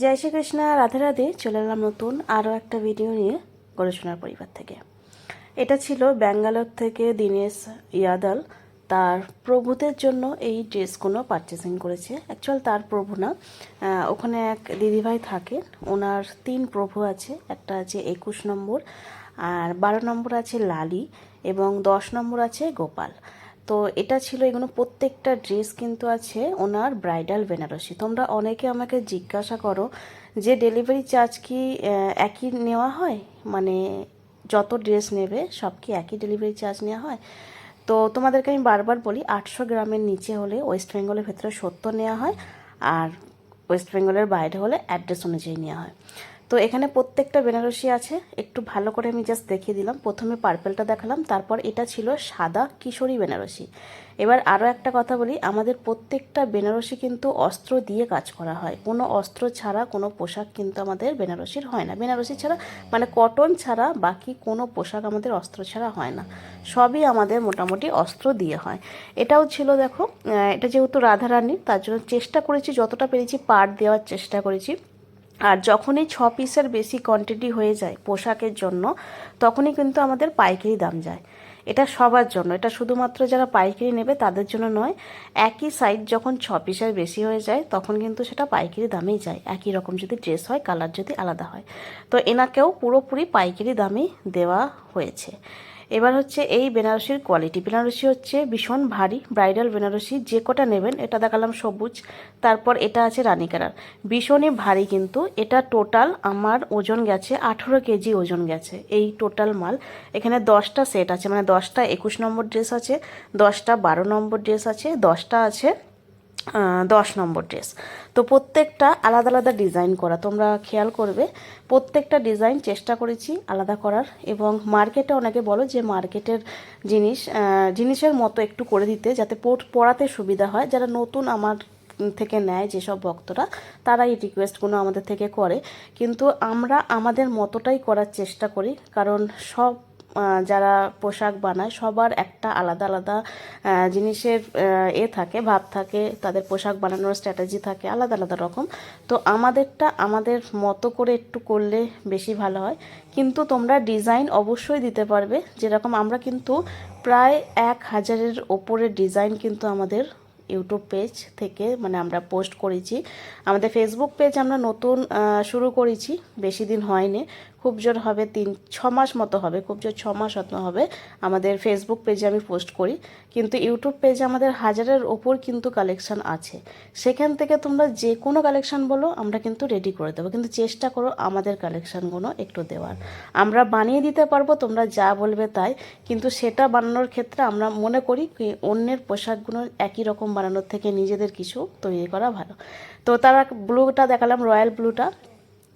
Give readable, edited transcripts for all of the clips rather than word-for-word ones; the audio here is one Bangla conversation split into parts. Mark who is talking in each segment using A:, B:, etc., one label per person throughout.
A: জয় শ্রীকৃষ্ণ, রাধে রাধে। চলে এলাম নতুন আরও একটা ভিডিও নিয়ে গবেষণার পরিবার থেকে। এটা ছিল ব্যাঙ্গালোর থেকে দীনেশ ইয়াদল তার প্রভুদের জন্য এই ড্রেসগুলো পারচেসিং করেছে। অ্যাকচুয়াল তার প্রভু না, ওখানে এক দিদিভাই থাকেন, ওনার 3 প্রভু আছে। একটা আছে 21 নম্বর, আর 12 নম্বর আছে লালি, এবং 10 নম্বর আছে গোপাল। তো এটা ছিল, এগুলো প্রত্যেকটা ড্রেস কিন্তু আছে ওনার ব্রাইডাল বেনারসি। তোমরা অনেকে আমাকে জিজ্ঞাসা করো যে ডেলিভারি চার্জ কি একই নেওয়া হয়, মানে যত ড্রেস নেবে সব কি একই ডেলিভারি চার্জ নেওয়া হয়? তো তোমাদেরকে আমি বারবার বলি, 800 গ্রামের নিচে হলে ওয়েস্ট বেঙ্গলের ভেতরে 70 নেওয়া হয়, আর ওয়েস্ট বেঙ্গলের বাইরে হলে অ্যাড্রেস অনুযায়ী নেওয়া হয়। তো এখানে প্রত্যেকটা বেনারসি আছে, একটু ভালো করে আমি জাস্ট দেখিয়ে দিলাম। প্রথমে পার্পেলটা দেখালাম, তারপর এটা ছিল সাদা কিশোরী বেনারসি। এবার আরও একটা কথা বলি, আমাদের প্রত্যেকটা বেনারসি কিন্তু অস্ত্র দিয়ে কাজ করা হয়। কোনো অস্ত্র ছাড়া কোনো পোশাক কিন্তু আমাদের বেনারসির হয় না। বেনারসি ছাড়া মানে কটন ছাড়া বাকি কোনো পোশাক আমাদের অস্ত্র ছাড়া হয় না, সবই আমাদের মোটামুটি অস্ত্র দিয়ে হয়। এটাও ছিল, দেখো, এটা যেহেতু রাধারানী, তার জন্য চেষ্টা করেছি যতটা পেরেছি পাড় দেওয়ার চেষ্টা করেছি। আর যখনই 6 পিসের বেশি কোয়ান্টিটি হয়ে যায় পোশাকের জন্য, তখনই কিন্তু আমাদের পাইকারি দাম যায়। এটা সবার জন্য, এটা শুধুমাত্র যারা পাইকারি নেবে তাদের জন্য নয়। একই সাইজ যখন 6 পিসের বেশি হয়ে যায় তখন কিন্তু সেটা পাইকারি দামেই যায়, একই রকম যদি ড্রেস হয়, কালার যদি আলাদা হয়। তো এনাকেও পুরোপুরি পাইকারি দামেই দেওয়া হয়েছে। এবার হচ্ছে এই বেনারসির কোয়ালিটি। বেনারসি হচ্ছে ভীষণ ভারী, ব্রাইডাল বেনারসি যে কটা নেবেন। এটা দেখালাম সবুজ, তারপর এটা আছে রানী কালার, ভীষণই ভারী। কিন্তু এটা টোটাল আমার ওজন গেছে 18 কেজি ওজন গেছে এই টোটাল মাল। এখানে 10টা সেট আছে, মানে 10টা 21 নম্বর ড্রেস আছে, 10টা 12 নম্বর ড্রেস আছে, 10টা আছে 10 নম্বর ড্রেস। তো প্রত্যেকটা আলাদা আলাদা ডিজাইন করা, তোমরা খেয়াল করবে প্রত্যেকটা ডিজাইন চেষ্টা করেছি আলাদা করার। এবং মার্কেটে অনেকে বলো যে মার্কেটের জিনিসের মতো একটু করে দিতে, যাতে পরাতে সুবিধা হয়। যারা নতুন আমার থেকে নেয় যেসব ভক্তরা, তারা এই রিকোয়েস্টগুলো আমাদের থেকে করে, কিন্তু আমরা আমাদের মতোটাই করার চেষ্টা করি। কারণ সব যারা পোশাক বানায় সবার একটা আলাদা আলাদা জিনিসের থাকে, ভাব থাকে, তাদের পোশাক বানানোর স্ট্র্যাটেজি থাকে আলাদা আলাদা রকম। তো আমাদেরটা আমাদের মতো করে একটু করলে বেশি ভালো হয়। কিন্তু তোমরা ডিজাইন অবশ্যই দিতে পারবে, যেরকম আমরা কিন্তু প্রায় 1000-এর ওপরের ডিজাইন কিন্তু আমাদের ইউটিউব পেজ থেকে মানে আমরা পোস্ট করেছি। আমাদের ফেসবুক পেজ আমরা নতুন শুরু করেছি, বেশি দিন হয়নি, খুব জোর হবে 3-6 মাস মতো হবে, খুব জোর 6 মাস মতো হবে আমাদের ফেসবুক পেজে আমি পোস্ট করি। কিন্তু ইউটিউব পেজে আমাদের 1000-এর ওপর কিন্তু কালেকশান আছে। সেখান থেকে তোমরা যে কোনো কালেকশান বলো, আমরা কিন্তু রেডি করে দেবো, কিন্তু চেষ্টা করো আমাদের কালেকশানগুলো একটু দেওয়ার। আমরা বানিয়ে দিতে পারবো, তোমরা যা বলবে তাই, কিন্তু সেটা বানানোর ক্ষেত্রে আমরা মনে করি কি অন্যের পোশাকগুলো একই রকম বানানোর থেকে নিজেদের কিছু তৈরি করা ভালো। তো তারা ব্লুটা দেখালাম, রয়্যাল ব্লুটা,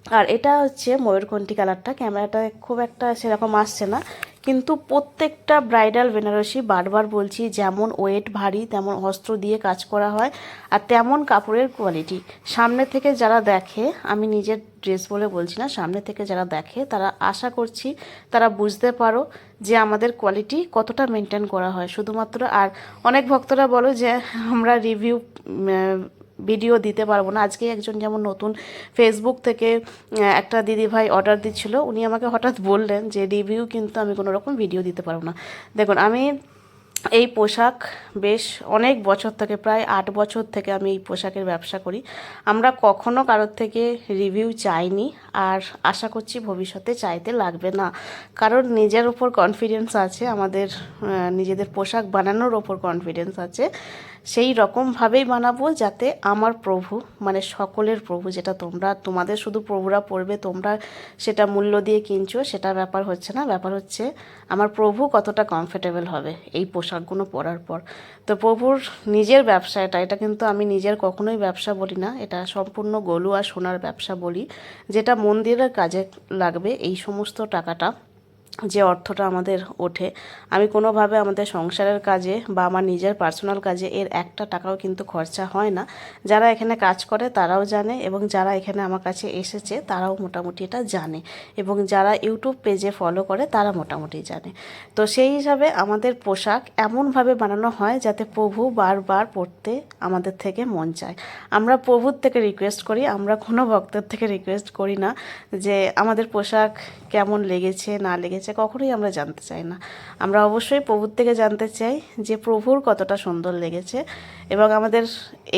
A: আর এটা হচ্ছে ময়ূরকণ্ঠী কালারটা। ক্যামেরাটা খুব একটা সেরকম আসছে না, কিন্তু প্রত্যেকটা ব্রাইডাল বেনারসি বারবার বলছি, যেমন ওয়েট ভারী তেমন অস্ত্র দিয়ে কাজ করা হয়, আর তেমন কাপড়ের কোয়ালিটি। সামনে থেকে যারা দেখে, আমি নিজের ড্রেস বলে বলছি না, সামনে থেকে যারা দেখে তারা আশা করছি তারা বুঝতে পারো যে আমাদের কোয়ালিটি কতটা মেনটেন করা হয় শুধুমাত্র। আর অনেক ভক্তরা বলো যে আমরা রিভিউ ভিডিও দিতে পারবো না। আজকে একজন যেমন নতুন ফেসবুক থেকে একটা দিদিভাই অর্ডার দিচ্ছিল, উনি আমাকে হঠাৎ বললেন যে রিভিউ কিন্তু আমি কোনো রকম ভিডিও দিতে পারবো না। দেখুন, আমি এই পোশাক বেশ অনেক বছর থেকে, প্রায় 8 বছর থেকে আমি এই পোশাকের ব্যবসা করি। আমরা কখনো কারোর থেকে রিভিউ চাইনি, আর আশা করছি ভবিষ্যতে চাইতে লাগবে না। কারণ নিজের উপর কনফিডেন্স আছে, আমাদের নিজেদের পোশাক বানানোর ওপর কনফিডেন্স আছে। সেই রকমভাবেই বানাবো যাতে আমার প্রভু, মানে সকলের প্রভু, যেটা তোমাদের শুধু প্রভুরা পড়বে, তোমরা সেটা মূল্য দিয়ে কিনছো, সেটা ব্যাপার হচ্ছে না। ব্যাপার হচ্ছে আমার প্রভু কতটা কমফোর্টেবল হবে এই পোশাকগুলো পরার পর। তো প্রভুর নিজের ব্যবসা এটা কিন্তু আমি নিজের কখনোই ব্যবসা বলি না, এটা সম্পূর্ণ গলুয়া সোনার ব্যবসা বলি, যেটা মন্দিরের কাজে লাগবে। এই সমস্ত টাকাটা যে অর্থটা আমাদের ওঠে, আমি কোনোভাবে আমাদের সংসারের কাজে বা আমার নিজের পার্সোনাল কাজে এর একটা টাকাও কিন্তু খরচা হয় না। যারা এখানে কাজ করে তারাও জানে, এবং যারা এখানে আমার কাছে এসেছে তারাও মোটামুটি এটা জানে, এবং যারা ইউটিউব পেজে ফলো করে তারা মোটামুটি জানে। তো সেই হিসাবে আমাদের পোশাক এমনভাবে বানানো হয় যাতে প্রভু বারবার পরতে আমাদের থেকে মন চায়। আমরা প্রভুর থেকে রিকোয়েস্ট করি, আমরা কোনো ভক্তের থেকে রিকোয়েস্ট করি না যে আমাদের পোশাক কেমন লেগেছে না লেগেছে, কখনোই আমরা জানতে চাই না। আমরা অবশ্যই প্রভুর থেকে জানতে চাই যে প্রভুর কতটা সুন্দর লেগেছে। এবং আমাদের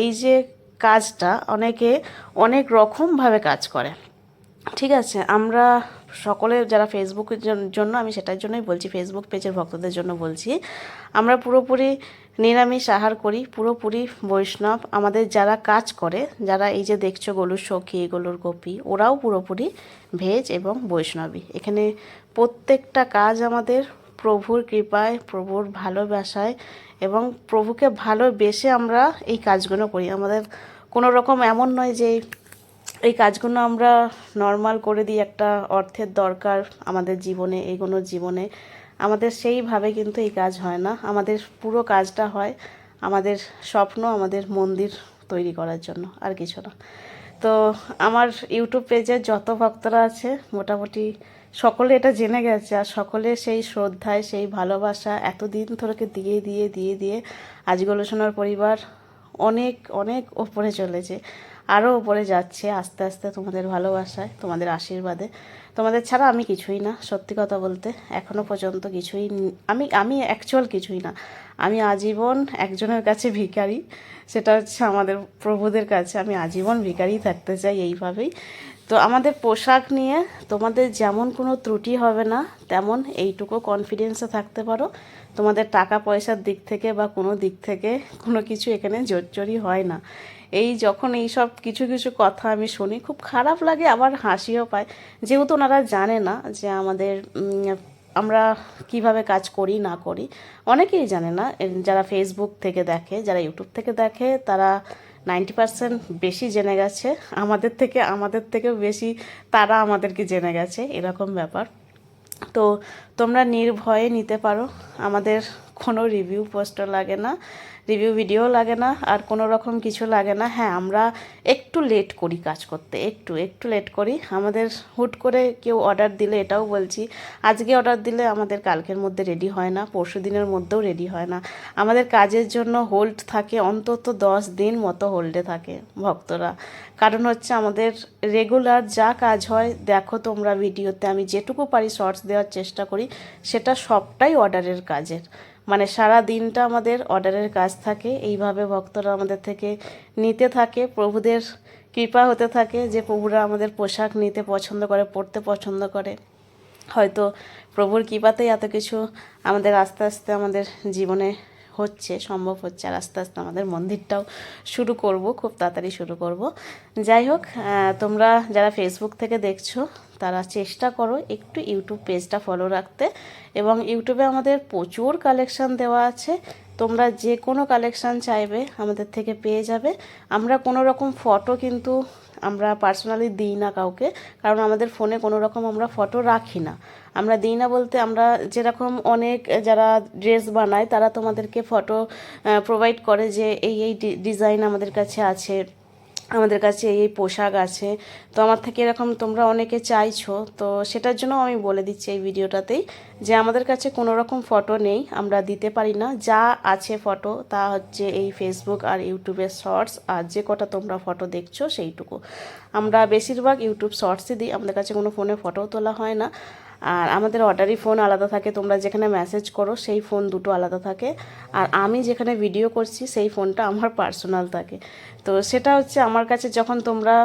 A: এই যে কাজটা অনেকে অনেক রকমভাবে কাজ করে, ঠিক আছে। আমরা সকলে যারা ফেসবুকের জন্য, আমি সেটার জন্যই বলছি, ফেসবুক পেজের ভক্তদের জন্য বলছি, আমরা পুরোপুরি নিরামিষ আহার করি, পুরোপুরি বৈষ্ণব। আমাদের যারা কাজ করে, যারা এই যে দেখছো গলুর সখী, গলুর গোপী, ওরাও পুরোপুরি ভেজ এবং বৈষ্ণবী। এখানে প্রত্যেকটা কাজ আমাদের প্রভুর কৃপায়, প্রভুর ভালোবাসায় এবং প্রভুকে ভালোবেসে আমরা এই কাজগুলো করি। আমাদের কোনো রকম এমন নয় যে এই কাজগুলো আমরা নর্মাল করে দিই, একটা অর্থের দরকার আমাদের জীবনে, এগোনোর জীবনে। আমাদের সেইভাবে কিন্তু এই কাজ হয় না। আমাদের পুরো কাজটা হয় আমাদের স্বপ্ন, আমাদের মন্দির তৈরি করার জন্য, আর কিছু না। তো আমার ইউটিউব পেজে যত ভক্তরা আছে মোটামুটি সকলে এটা জেনে গেছে, আর সকলে সেই শ্রদ্ধায়, সেই ভালোবাসা এতদিন ধরে দিয়ে দিয়ে দিয়ে দিয়ে আজ গোলসোনার পরিবার অনেক অনেক ওপরে চলেছে, আরও ওপরে যাচ্ছে আস্তে আস্তে তোমাদের ভালোবাসায়, তোমাদের আশীর্বাদে। তোমাদের ছাড়া আমি কিছুই না, সত্যি কথা বলতে এখনও পর্যন্ত কিছুই, আমি অ্যাকচুয়াল কিছুই না। আমি আজীবন একজনের কাছে ভিখারি, সেটা হচ্ছে আমাদের প্রভুদের কাছে। আমি আজীবন ভিখারি থাকতে চাই এইভাবেই। তো আমাদের পোশাক নিয়ে তোমাদের যেমন কোনো ত্রুটি হবে না, তেমন এইটুকু কনফিডেন্সে থাকতে পারো। তোমাদের টাকা পয়সার দিক থেকে বা কোনো দিক থেকে কোনো কিছু এখানে জোরচুরি হয় না। এই যখন এই সব কিছু কিছু কথা আমি শুনি, খুব খারাপ লাগে, আবার হাসিও পায়, যেহেতু ওনারা জানে না যে আমাদের আমরা কিভাবে কাজ করি না করি। অনেকেই জানে না, যারা ফেসবুক থেকে দেখে, যারা ইউটিউব থেকে দেখে, তারা 90% বেশি জেনে গেছে আমাদের থেকেও বেশি তারা আমাদেরকে জেনে গেছে, এরকম ব্যাপার। তো তোমরা নির্ভয়ে নিতে পারো, আমাদের কোনো রিভিউ পোস্টও লাগে না, রিভিউ ভিডিও লাগে না, আর কোনো রকম কিছু লাগে না। হ্যাঁ, আমরা একটু লেট করি কাজ করতে, একটু লেট করি। আমাদের হুট করে কেউ অর্ডার দিলে, এটাও বলছি, আজকে অর্ডার দিলে আমাদের কালকের মধ্যে রেডি হয় না, পরশু দিনের মধ্যেও রেডি হয় না। আমাদের কাজের জন্য হোল্ড থাকে অন্তত 10 দিন মতো হোল্ডে থাকে ভক্তরা। কারণ হচ্ছে আমাদের রেগুলার যা কাজ হয়, দেখো তোমরা ভিডিওতে আমি যেটুকু পারি শর্টস দেওয়ার চেষ্টা করি, সেটা সবটাই অর্ডারের কাজের। মানে সারা দিনটা আমাদের অর্ডারের কাজ থাকে। এইভাবে ভক্তরা আমাদের থেকে নিতে থাকে, প্রভুদের কৃপা হতে থাকে যে প্রভুরা আমাদের পোশাক নিতে পছন্দ করে, পরতে পছন্দ করে। হয়তো প্রভুর কৃপাতেই এত কিছু আমাদের আস্তে আস্তে আমাদের জীবনে হচ্ছে, সম্ভব হচ্ছে, আর আস্তে আস্তে আমাদের মন্দিরটাও শুরু করব, খুব তাড়াতাড়ি শুরু করব। যাই হোক, তোমরা যারা ফেসবুক থেকে দেখছো তারা চেষ্টা করো একটু ইউটিউব পেজটা ফলো রাখতে, এবং ইউটিউবে আমাদের প্রচুর কালেকশান দেওয়া আছে। তোমরা যে কোনো কালেকশান চাইবে আমাদের থেকে পেয়ে যাবে। আমরা কোনো রকম ফটো কিন্তু আমরা পার্সোনালি দিই না কাউকে, কারণ আমাদের ফোনে কোনো রকম আমরা ফটো রাখি না। আমরা দিই না বলতে, আমরা যেরকম অনেক যারা ড্রেস বানায় তারা তোমাদেরকে ফটো প্রোভাইড করে যে এই এই ডিজাইন আমাদের কাছে আছে, আমাদের কাছে এই পোশাক আছে। তো আমার থেকে এরকম তোমরা অনেকে চাইছো, তো সেটার জন্য আমি বলে দিচ্ছি এই ভিডিওটাতেই যে আমাদের কাছে কোনো রকম ফটো নেই, আমরা দিতে পারি না। যা আছে ফটো তা হচ্ছে এই ফেসবুক আর ইউটিউবের শর্টস, আর যে কটা তোমরা ফটো দেখছো সেইটুকু। আমরা বেশিরভাগ ইউটিউব শর্টসই দিই, আমাদের কাছে কোনো ফোনে ফটোও তোলা হয় না। আর আমাদের অর্ডারি ফোন আলাদা থাকে, তোমরা যেখানে মেসেজ করো সেই ফোন দুটো আলাদা থাকে, আর আমি যেখানে ভিডিও করছি সেই ফোনটা আমার পার্সোনাল থাকে। তো সেটা হচ্ছে আমার কাছে যখন তোমরা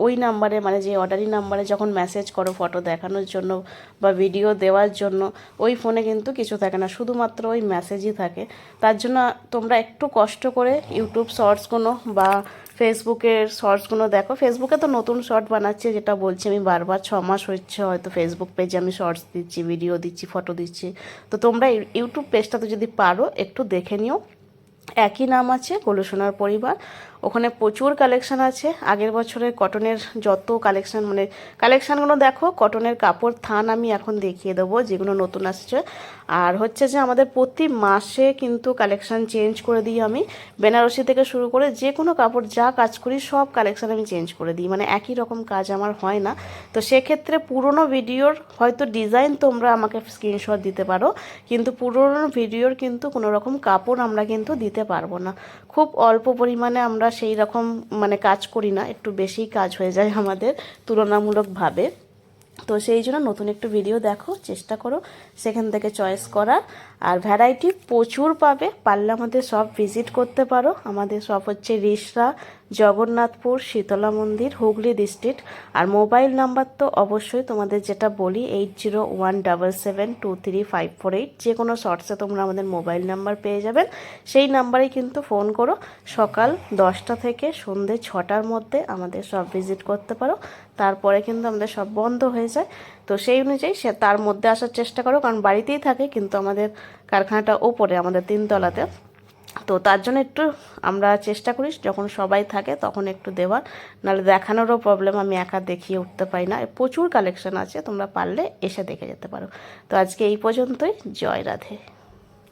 A: ওই নাম্বারে, মানে যে অর্ডারি নাম্বারে যখন মেসেজ করো ফটো দেখানোর জন্য বা ভিডিও দেওয়ার জন্য, ওই ফোনে কিন্তু কিছু থাকে না, শুধুমাত্র ওই মেসেজই থাকে। তার জন্য তোমরা একটু কষ্ট করে ইউটিউব শর্টসগুলো বা ফেসবুকের শর্টসগুলো দেখো। ফেসবুকে তো নতুন শর্ট বানাচ্ছি, যেটা বলছি আমি বারবার, 6 মাস হচ্ছে হয়তো ফেসবুক পেজে আমি শর্টস দিচ্ছি, ভিডিও দিচ্ছি, ফটো দিচ্ছি। তো তোমরা ইউটিউব পেজটাতে যদি পারো একটু দেখে নিও, একই নাম আছে গোলুসোনার পরিবার, ওখানে প্রচুর কালেকশান আছে। আগের বছরের কটনের যত কালেকশান, মানে কালেকশানগুলো দেখো, কটনের কাপড় থান আমি এখন দেখিয়ে দেবো যেগুলো নতুন আসছে। আর হচ্ছে যে আমাদের প্রতি মাসে কিন্তু কালেকশান চেঞ্জ করে দিই আমি। বেনারসি থেকে শুরু করে যে কোনো কাপড় যা কাজ করি সব কালেকশান আমি চেঞ্জ করে দিই, মানে একই রকম কাজ আমার হয় না। তো সেক্ষেত্রে পুরনো ভিডিওর হয়তো ডিজাইন তোমরা আমাকে স্ক্রিনশট দিতে পারো, কিন্তু পুরনো ভিডিওর কিন্তু কোনো রকম কাপড় আমরা কিন্তু দিতে পারবো না। খুব অল্প পরিমাণে আমরা সেই রকম মানে কাজ করি না, একটু বেশি কাজ হয়ে যায় আমাদের তুলনামূলকভাবে। তো সেই জন্য নতুন একটু ভিডিও দেখো, চেষ্টা করো সেখান থেকে চয়েস করার। আর ভ্যারাইটি প্রচুর পাবে, পারলে আমাদের সব ভিজিট করতে পারো। আমাদের সব হচ্ছে রিষড়া, জগন্নাথপুর, শীতলা মন্দির, হুগলি ডিস্ট্রিক্ট। আর মোবাইল নাম্বার তো অবশ্যই তোমাদের যেটা বলি 8017723548, যে কোনো শর্টসে তোমরা আমাদের মোবাইল নাম্বার পেয়ে যাবেন। সেই নাম্বারেই কিন্তু ফোন করো। সকাল 10টা থেকে সন্ধ্যে 6টার মধ্যে আমাদের সব ভিজিট করতে পারো, তারপরে কিন্তু আমাদের সব বন্ধ হয়ে যায়। তো সেই অনুযায়ী তার মধ্যে আসার চেষ্টা করো, কারণ বাড়িতেই থাকে কিন্তু আমাদের কারখানাটা ওপরে, আমাদের 3তলাতে। তো তার জন্য একটু আমরা চেষ্টা করি যখন সবাই থাকে তখন একটু দেওয়ার, নাহলে দেখানোরও প্রবলেম, আমি একা দেখিয়ে উঠতে পারি না। প্রচুর কালেকশন আছে, তোমরা পারলে এসে দেখে যেতে পারো। তো আজকে এই পর্যন্তই। জয় রাধে।